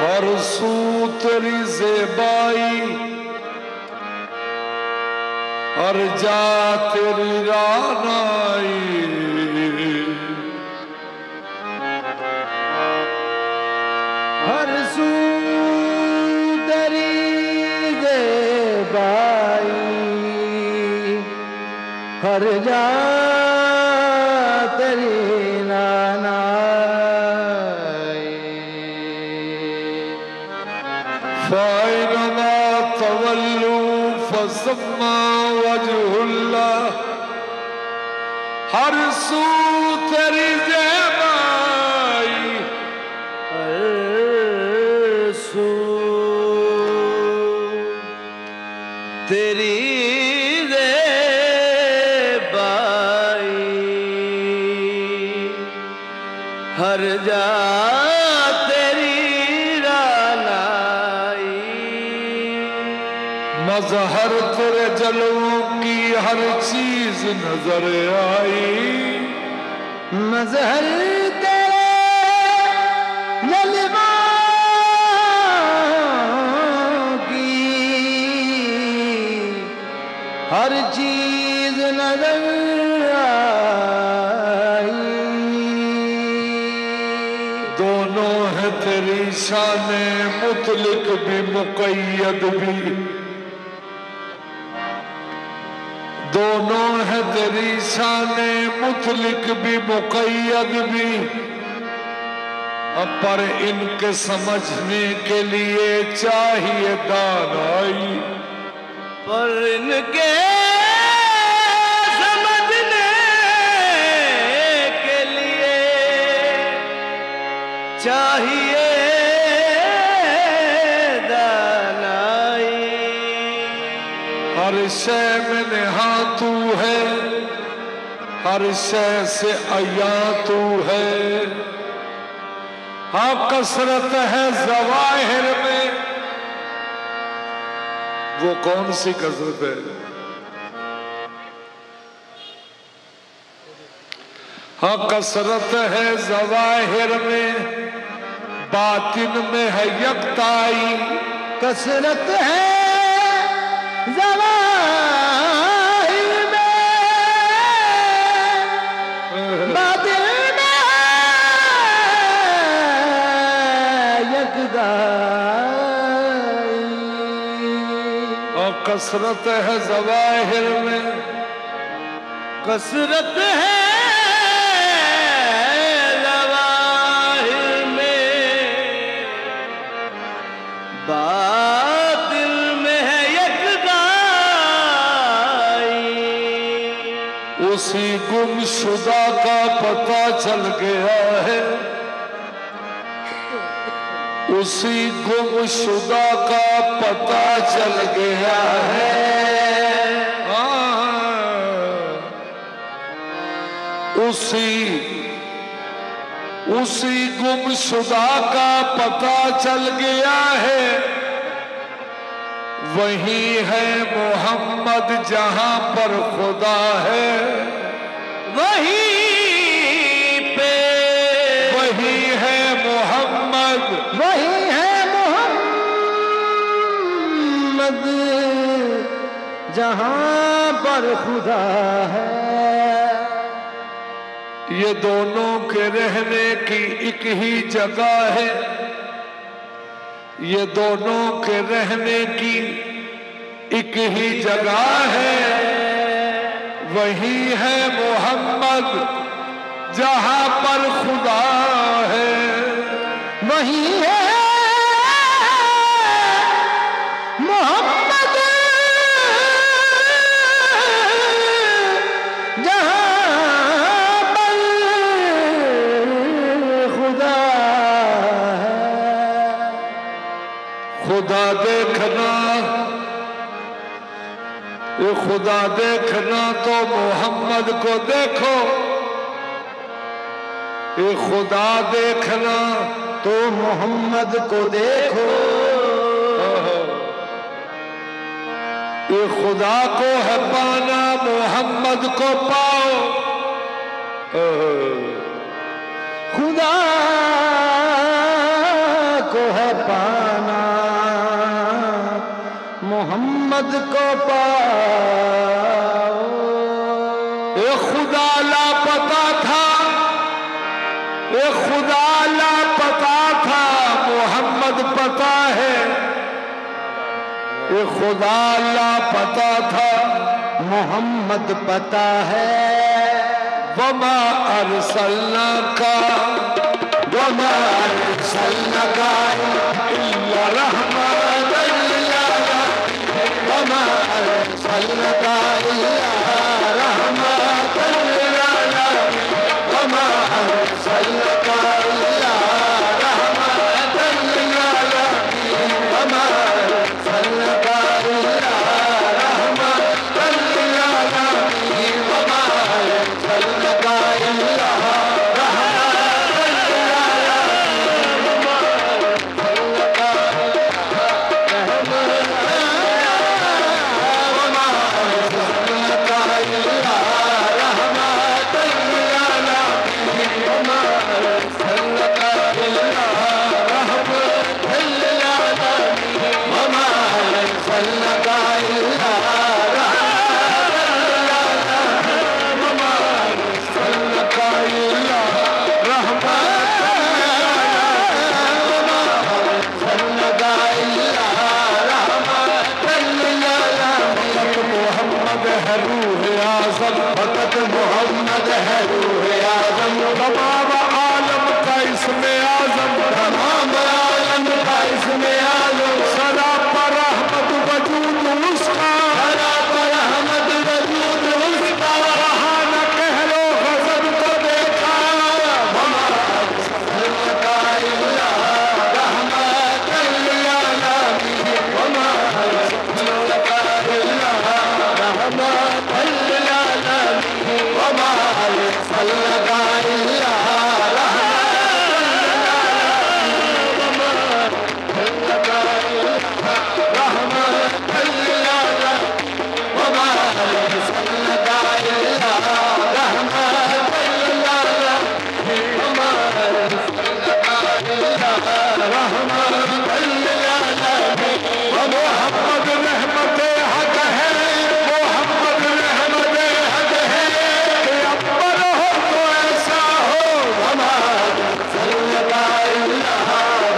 हर सू तेरी ज़ेबाई, हर जा तेरी रानाई। हर सू तेरी ज़ेबाई, हर जा तेरी रानाई। फ़ाइनमा तवल्लू फसम्मा वजहुल्लाह, हर सू तेरी ज़ेबाई, हर सू तेरी ज़ेबाई, हर जा तेरी रानाई। मज़हर तेरे जलवों की हर चीज नजर आई, मज़हर तेरे जलवों की हर चीज नजर आई। दोनों है तेरी शाने मुतलिक भी मुक़य्यद भी, दोनों है तेरी शाने मुतलिक भी मुक़य्यद भी। पर इनके समझने के लिए चाहिए दानाई, पर इनके समझने के लिए चाहिए दानाई। हर शय में नेहा तू है, हर शय से अया तू है। हाँ कसरत है ज़वाहिर में, वो कौन सी कसरत है? हाँ कसरत है ज़वाहिर में, बातिन में है यकताई। कसरत है ज़वाहिर में, बातिन में यकताई। और कसरत है ज़वाहिर में, कसरत है ज़वाहिर में, बातिन में है यकताई। उसी गुमशुदा का पता चल गया है, उसी गुमशुदा का पता चल गया है। उसी गुमशुदा का पता चल गया है। वही है मोहम्मद जहां पर खुदा है, वही पे वही है मोहम्मद, वही है मोहम्मद जहां पर खुदा है। ये दोनों के रहने की एक ही जगह है, ये दोनों के रहने की एक ही जगह है। वही है मोहम्मद जहां पर खुदा है, वही है मोहम्मद जहां पर खुदा है। खुदा देखना, ये खुदा देखना तो मोहम्मद को देखो, ये खुदा देखना तो मोहम्मद को देखो। ये खुदा को है पाना, मोहम्मद को पाओ। खुदा को है पाना, मोहम्मद को पाओ। ये खुदा लापता था, ये खुदा लापता था, मोहम्मद पता है। ये खुदा लापता था, मोहम्मद पता है। वमा अरसलनाका वमा अरसलनाका इल्ला रहमतन लिल आलमीन, वमा अरसलनाका इल्ला रहमतन लिल आलमीन, वमा अरसलनाका इल्ला रहमतन लिल आलमीन, वमा अरसलनाका इल्ला रहमतन लिल आलमीन, वमा अरसलनाका इल्ला मोहम्मद है रूह आज़म, तमाम आलम का इसमें आज़म, तमाम आलम का इसमें आज़म, सदा पर रहमत वजूद उसका, सदा पर रहमत वजूद उसका, कहाँ न कह लो गज़ब को देखा, वमा अरसलनाका इल्ला रहमतन लिल आलमीन, वमा अरसलनाका इल्ला रहमतन लिल आलमीन, वमा अरसलनाका इल्ला मोहम्मद रहमत हक है, मोहम्मद रहमत हक है, कि अकबर हो तो ऐसा हो, वमा अरसलनाका इल्ला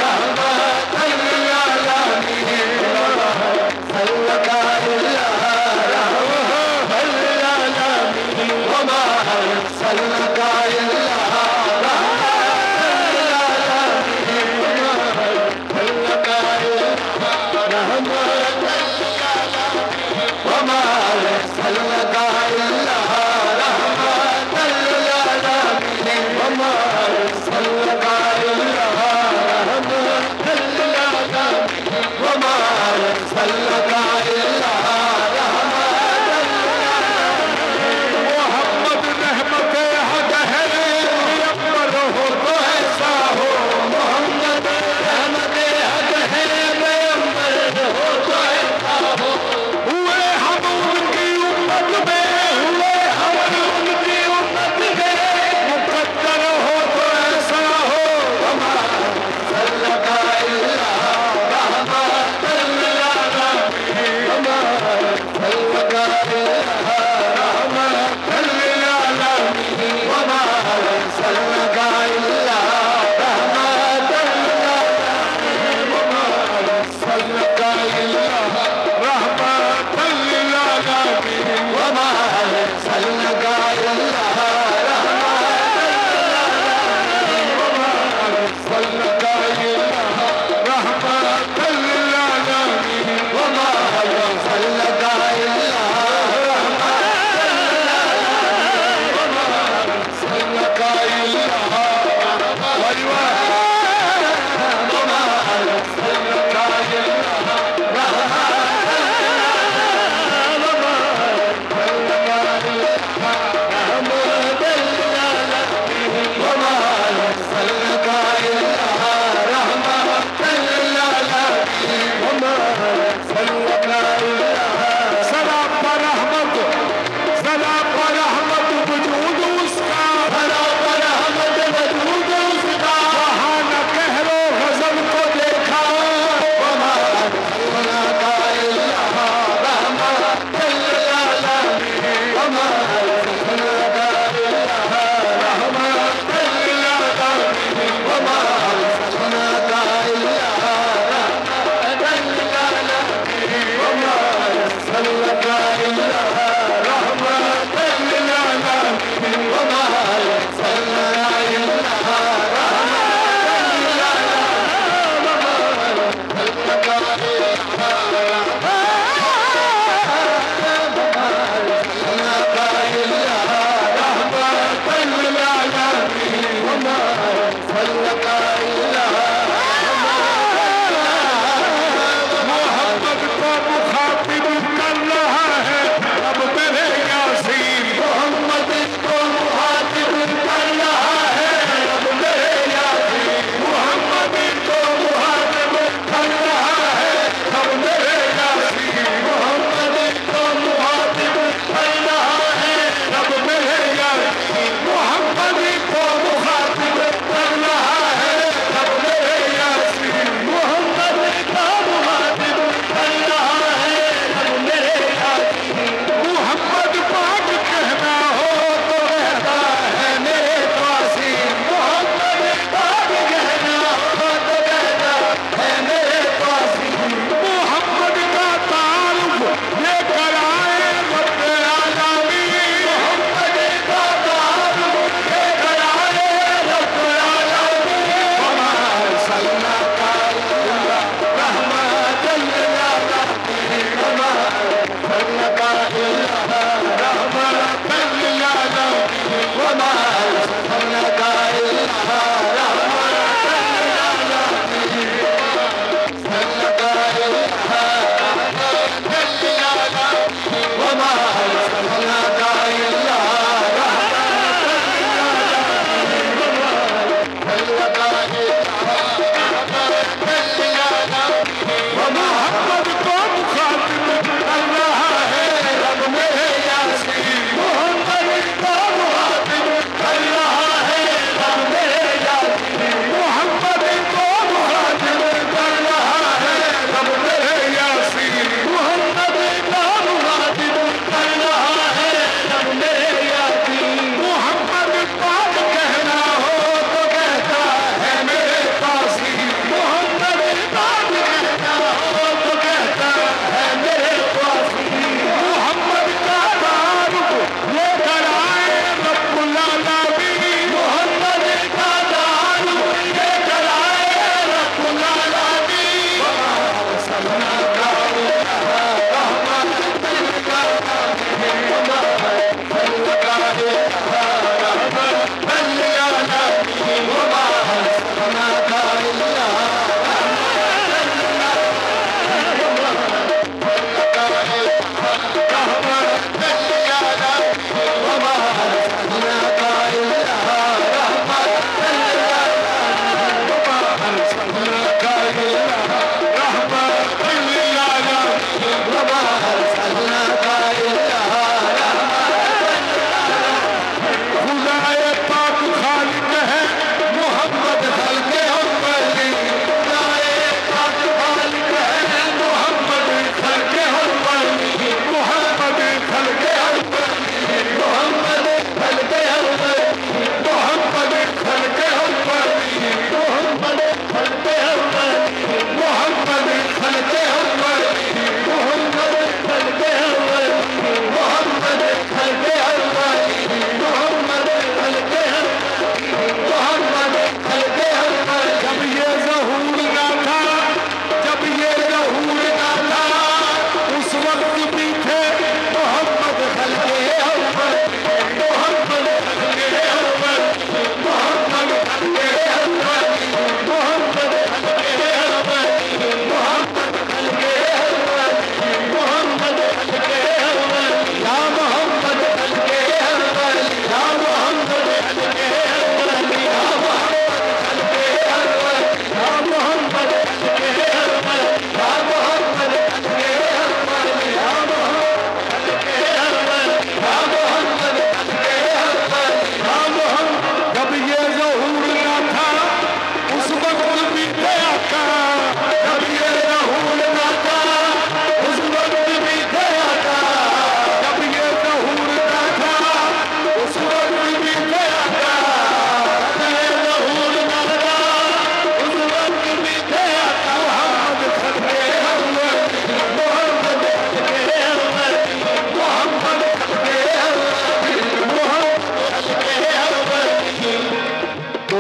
रहमतन लिल आलमीन, वमा अरसलनाका इल्ला रहमतन लिल आलमीन, वमा अरसलनाका इल्ला रहमतन लिल आलमीन, वमा अरसलनाका इल्ला रहमतन लिल आलमीन, वमा अरसलनाका इल्ला रहमतन लिल आलमीन, वमा अरसलनाका इल्ला रहमतन लिल आलमीन, वमा अरसलनाका इल्ला रहमतन लिल आलमीन। मोहम्मद रहमत हक है, कि अकबर हो तो ऐसा हो, मोहम्मद रहमत हक है, पैगंबर हो तो ऐसा हो, हुए हम उनकी उम्मत में, हुए हम उनकी उम्मत में, मुकद्दर हो तो ऐसा हो,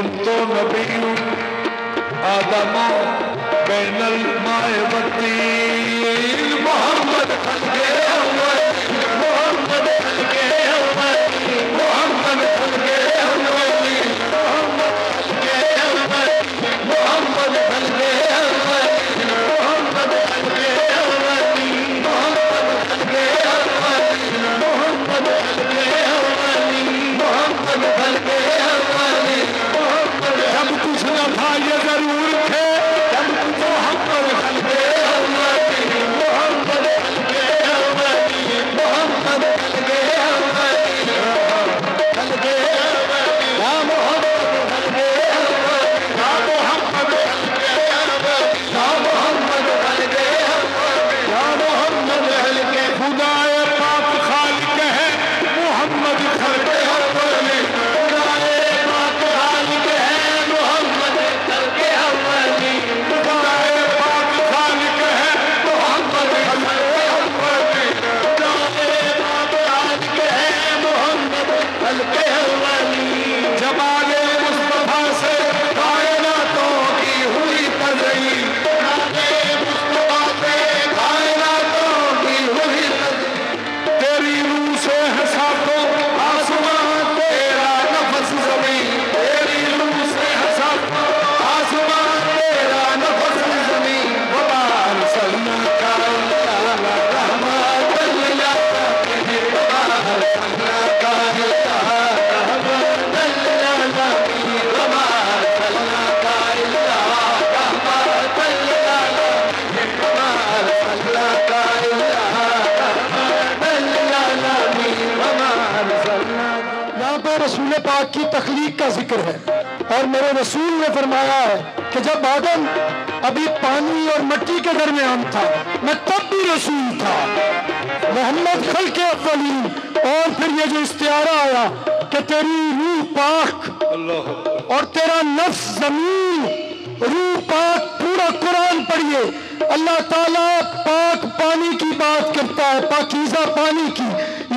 कुंतो नबी आदमो बैनल माए बत्तीन मोहम्मद खलके अव्वल मोहम्मद खलके अव्वल मोहम्मद खलके अव्वल मोहम्मद खलके अव्वल मोहम्मद खलके अव्वल मोहम्मद खलके अव्वल मोहम्मद खलके अव्वल मोहम्मद खलके अव्वल मोहम्मद खलके अव्वल मोहम्मद जब कुछ न था ये जरूर थे जब कुछ मोहम्मद खलके अव्वल मोहम्मद खलके अव्वल मोहम्मद खलके अव्वल खलके अव्वल या मोहम्मद खलके अव्वल या मोहम्मद खलके अव्वल या मोहम्मद खलके अव्वल या मोहम्मद खलके खुदाए पाक खालिक है मोहम्मद खलके अव्वल खुदाए पाक खालिक है मोहम्मद खलके अव्वल खुदाए पाक खालिक है मोहम्मद खलके अव्वल खुदाए पाक खालिक है मोहम्मद खलके अव्वल जमाले मुस्तफा से कायनातों की हुई तज़यीन जमाले मुस्तफा से कायनातों की हुई तज़यीन तेरी रूह से है सातों आसमान तेरा नफस ज़मीन तेरी रूह से है सातों आसमान तेरा नफस ज़मीन वमा अरसलनाका इल्ला रहमतल लिल आलमीन वमा अरसलनाका इल्ला रहमतल लिल आलमीन वमा अरसलनाका इल्ला रहमतल लिल आलमीन वमा अरसलनाका इल्ला रहमतल लिल आलमीन वमा अरसलनाका। यहाँ पे रसूल पाक की तख्लीक का जिक्र है और मेरे रसूल ने फरमाया है कि जब आदम अभी पानी और मिट्टी के दरमियान था मैं तब भी रसूल था मोहम्मद खल के अव्वलीन। और फिर ये जो इस्तियारा आया कि तेरी रूह पाक और तेरा नफ्स जमीन रूह पाक पूरा कुरान पढ़िए अल्लाह ताला पाक पानी की बात करता है पाकीज़ा पानी की।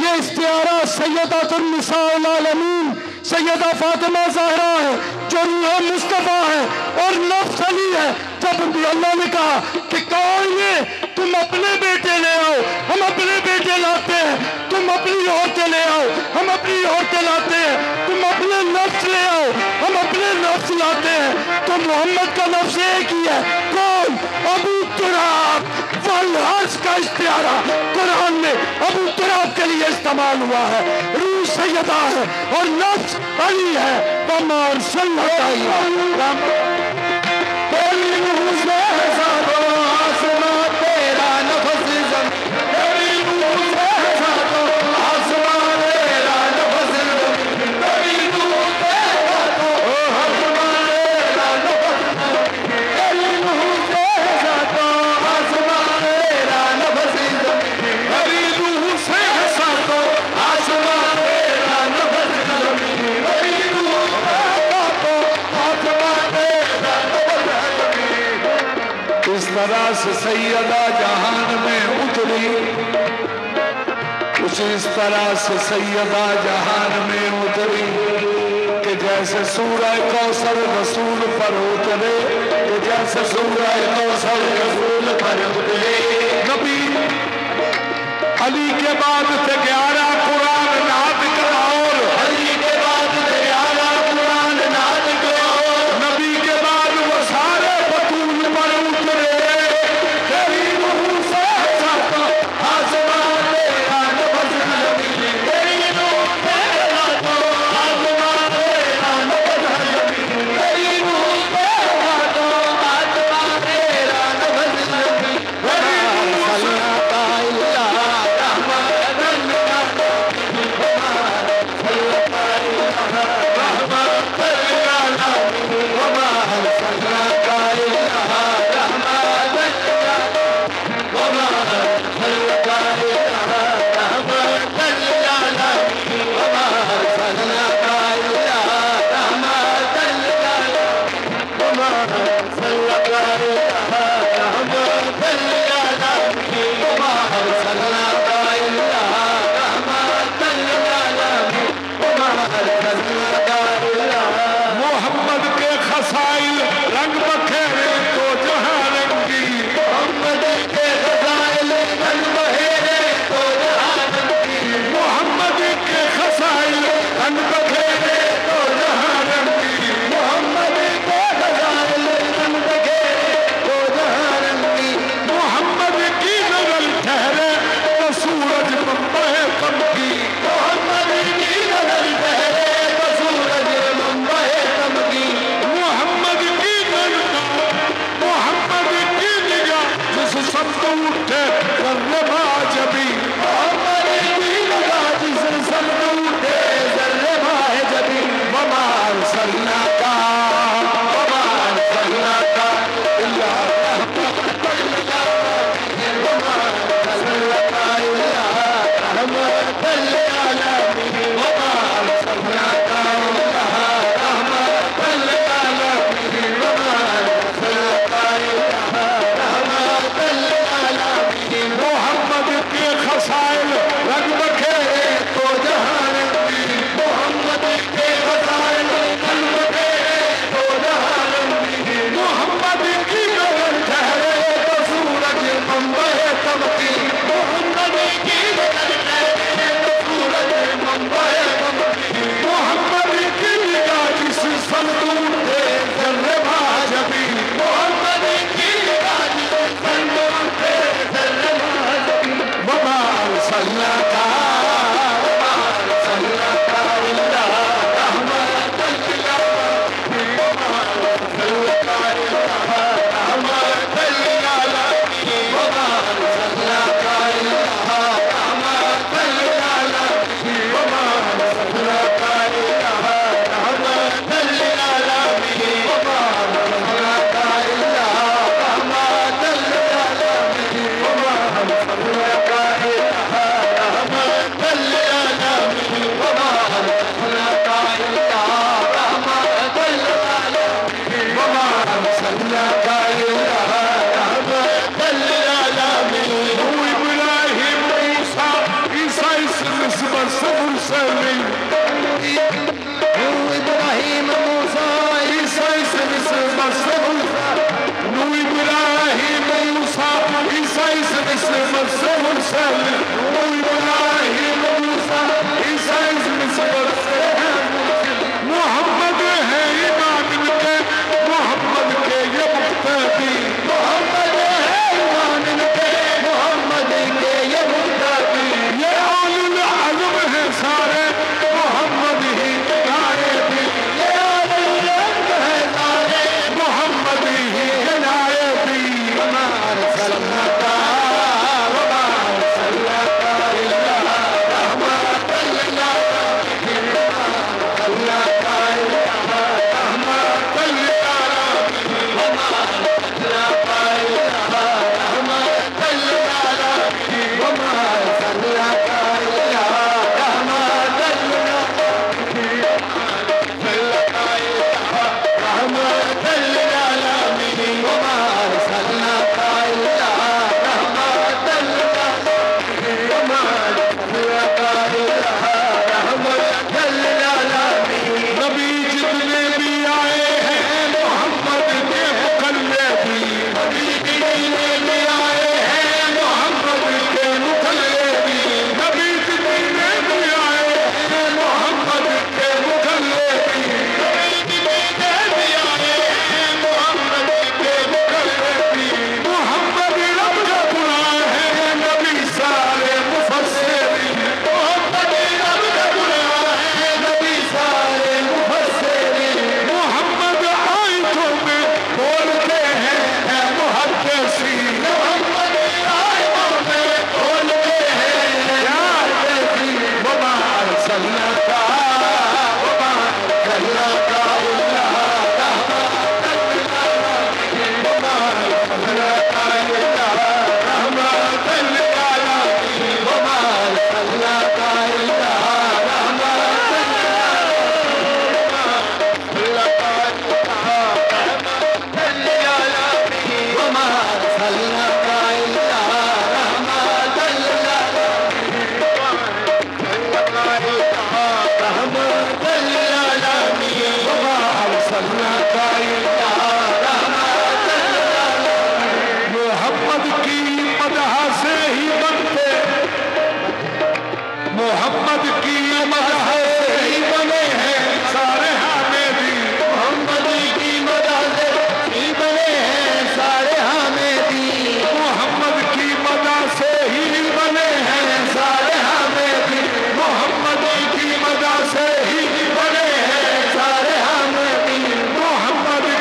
ये इस्तियारा सैयदातुन निसाउल आलमीन सैयदा फातिमा ज़हरा है जो रूह मुस्तफ़ा है और नफ्स अली है। जब भी अल्लाह ने कहा कि कौन ये तुम अपने बेटे ले आओ हम अपने बेटे लाते हैं तुम अपनी औरतें ले आओ हम अपनी औरतें लाते हैं तुम अपने नफ्स ले आओ हम अपने नफ्स लाते हैं तो मोहम्मद का नफ्स एक ही है कौन अबू तुराब वल अर्श का इस्तियारा कुरान में अबू तुराब के लिए इस्तेमाल हुआ है। रूह सैयदा है और नफ्स अली है वमार सल्लल्लाहु तेरी रूह से है सातों आसमान तेरा नफस ज़मीन तेरी रूह से है सातों आसमान तेरा नफस ज़मीन तेरी रूह से है सातों आसमान तेरा नफस ज़मीन तेरी रूह से है सातों आसमान तेरा नफस ज़मीन तेरी रूह से है सातों आसमान तेरा नफस ज़मीन तेरी रूह से है सातों आसमान तेरा नफस ज़मीन। इस तरह से सैयदा जहान में उतरी कुछ इस तरह से सैयदा जहान में उतरी कि जैसे सूरह कौसर रसूल पर उतरे कि जैसे सूरह कौसर रसूल पर उतरे। नबी अली के बाद से 11 कुरान नाज़िल और अली के बाद से 11 कुरान नाज़िल और नबी के बाद वो सारे बतूल पर उतरे तेरी रूह से है सातों आसमान तेरा नफस ज़मीन तेरी रूह से है सातों आसमान तेरा नफस ज़मीन तेरी रूह से है सातों आसमान तेरा नफस ज़मीन तेरी रूह से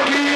की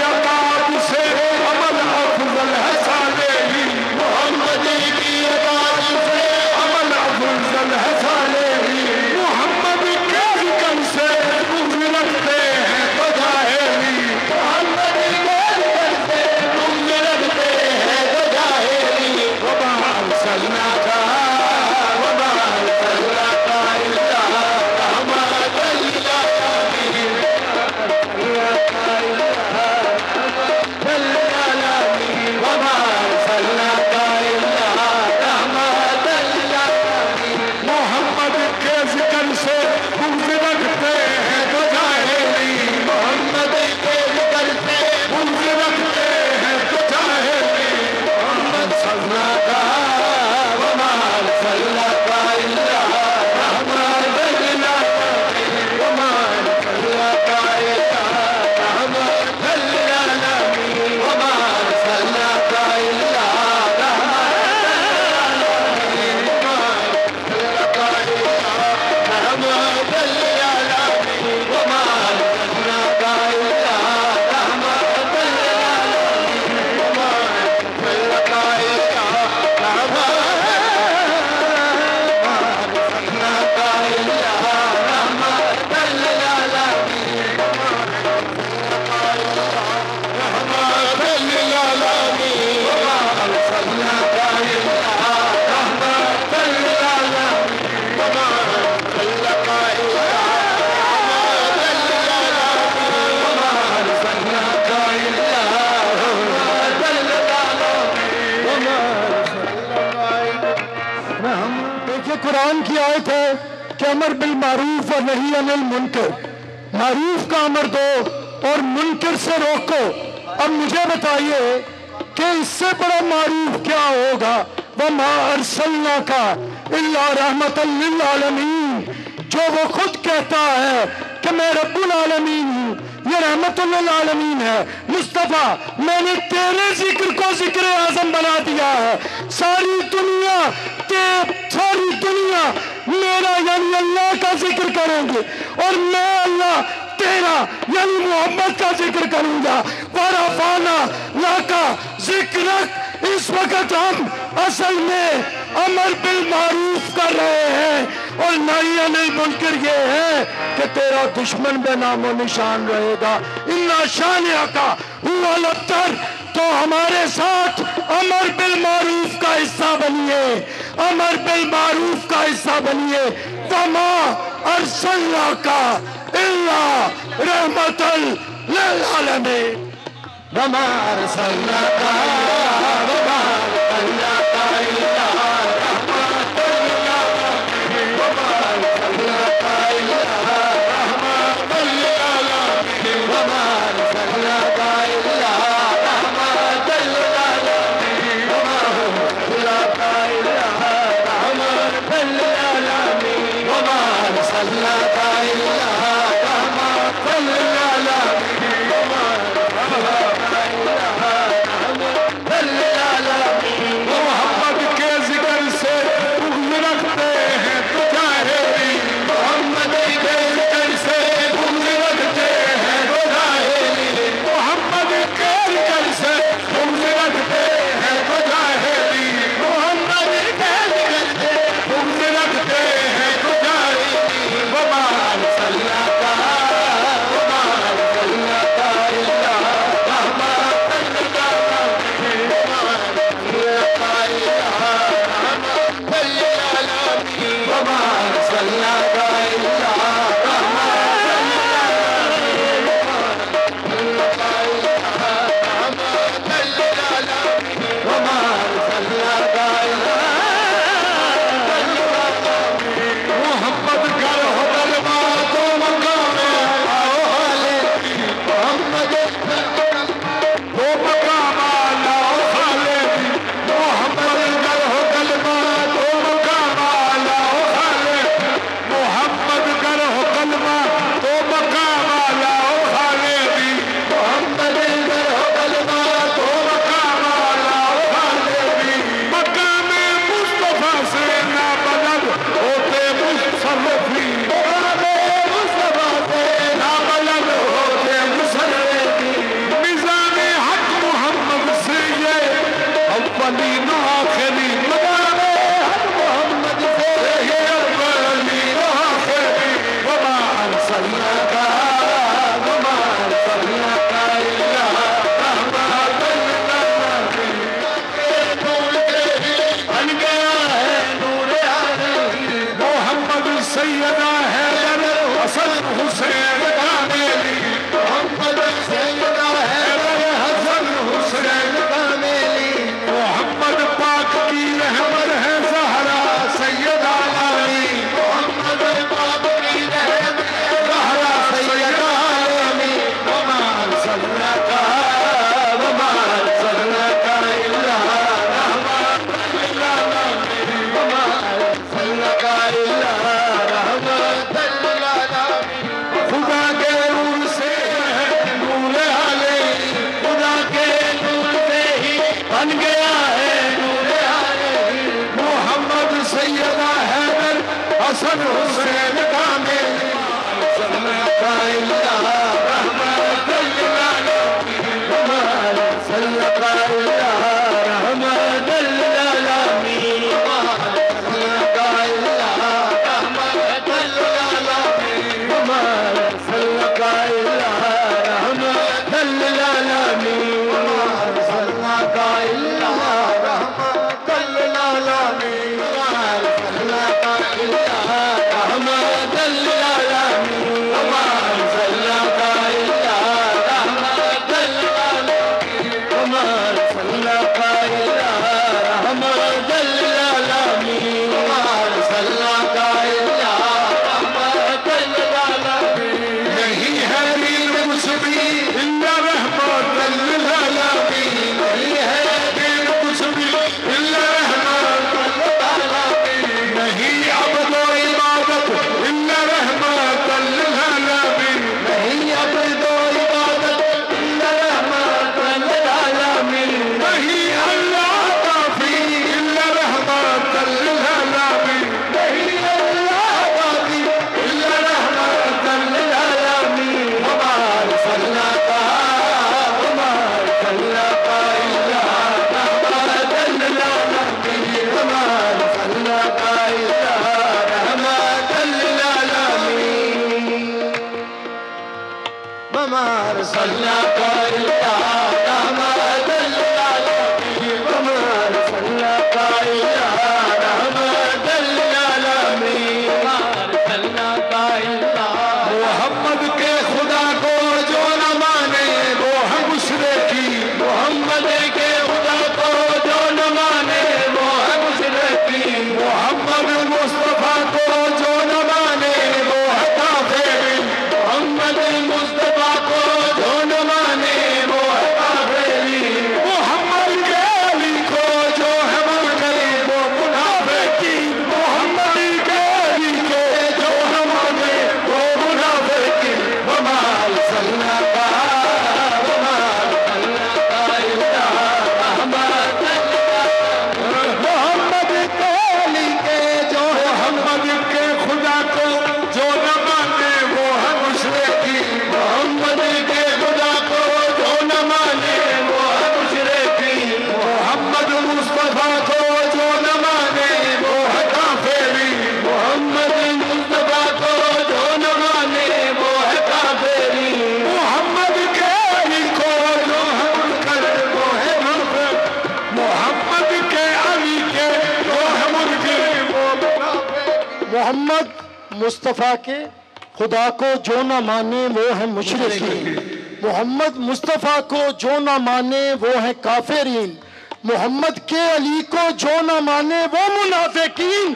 कुरान की आयत है कि अमर बिल मारूफ और नही अनिल मुनकर, मारूफ का अमर दो और मुनकर से रोको। अब मुझे बताइए कि इससे बड़ा मारूफ क्या होगा? वमा अरसलनाका इल्ला रहमतल लिल आलमीन, जो वो खुद कहता है कि मैं रब्बुल आलमीन हूँ, ये रहमतुल लिल आलमीन है। मुस्तफा, मैंने तेरे जिक्र को जिक्र आजम बना दिया है। सारी दुनिया मेरा यानी अल्लाह का जिक्र करेंगे और मैं अल्लाह तेरा यानी मोहम्मद का जिक्र करूंगा। वरफाना लाका जिक्रक, इस वक्त हम असल में अमर बिल मारूफ कर रहे हैं और नही अनिल मुनकर ये है कि तेरा दुश्मन बेनामो निशान रहेगा। इन्ना शानिया का हुआ लफ्तर, तो हमारे साथ अमर बिल मारूफ का हिस्सा बनिए, अमर बिल मारूफ का हिस्सा बनिए। वमा अरसलनाका इल्ला रहमतल लिल आलमीन, वमा अरसलनाका वमा अरसलनाका इल्ला रहमतल लिल आलमीन, वमा अरसलनाका इल्ला रहमतल लिल आलमीन, वमा अरसलनाका इल्ला रहमतल लिल आलमीन, वमा अरसलनाका इल्ला रहमतल लिल आलमीन, वमा अरसलनाका इल्ला रहमतल लिल आलमीन, वमा मोहम्मद के जिक्र से बुग़्ज़ रखते हैं तो जाहिली, मोहम्मद के जिक्र से बुग़्ज़ रखते हैं तो जाहिली, मोहम्मद के जिक्र से बुग़्ज़ रखते हैं तो जाहिली, मोहम्मद के जिक्र से बुग़्ज़ रखते हैं तो जाहिली। वमा अरसलनाका वमा अरसलनाका इल्ला रहमतल लिल आलमीन, वमा अरसलनाका इल्ला रहमतल लिल आलमीन, वमा अरसलनाका इल्ला रहमतल लिल आलमीन, वमा अरसलनाका इल्ला मोहम्मद कर हो गलबा तो मकाम आओ हाले, मोहम्मद तो मकाम आओ हाले, मोहम्मद कर हो गलबा तो मकाम आओ हाले, मोहम्मद कर हो गलबा तो मकाम आओ हाले, मोहम्मद कर हो गलबा तो मकाम आओ हाले, मकाम मुस्तफा से ना बलद होते मुसर्रफी, मुस्तफा से ना बलद होते मुसर्रफी, निज़ाम हक मोहम्मद से ये अव्वलीन आखिरी, मकाम हक मोहम्मद से ये अव्वलीन आखिरी, वमा अरसलनाका वमा अरसलनाका इल्ला रहमतल लिल आलमीन, नूर के बन गया है नूर आलमीन, मोहम्मद सैयदा हैदर हसन हुसैन कामेली, मोहम्मद सैयदा हैदर हसन हुसैन कामेली, मोहम्मद पाक की रहमत है ज़हरा सैयदा आली, मोहम्मद पाक की रहमत है ज़हरा सैयदा आली, वमा अरसलनाका वमा अरसलनाका इल्ला रहमतल लिल आलमीन, वमा अरसलनाका इल्ला रहमतल लिल आलमीन। खुदा के नूर से है नूर आले, खुदा के नूर से ही बन गया है नूर आले, मोहम्मद सैयदा हैदर हसन हुसैन कामेली, अरसलनाका इल्ला रहमतल लिल आलमीन, वमा अरसलनाका इल्ला रहमतल लिल आलमीन, वमा अरसलनाका इल्ला रहमतल लिल आलमीन, वमा अरसलनाका इल्ला रहमतल लिल आलमीन, वमा अरसलनाका इल्ला रहमतल लिल आलमीन, वमा अरसलनाका इल्ला रहमतल लिल आलमीन, वमा अरसलनाका मोहम्मद मुस्तफ़ा के खुदा को जो ना माने वो है मुशरिकीन, मोहम्मद मुस्तफ़ा को जो ना माने वो है काफिरीन, मोहम्मद के अली को जो ना माने वो मुनाफिकीन।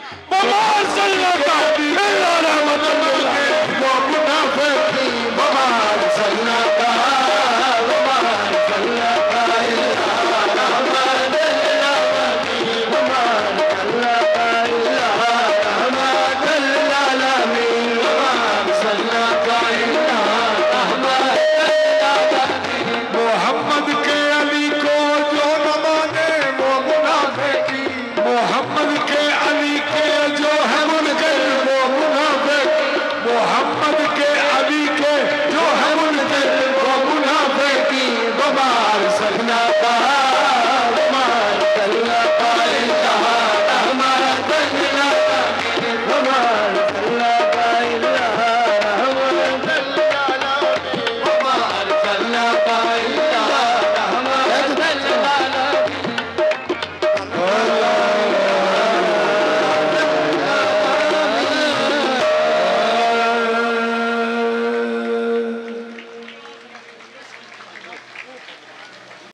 सकना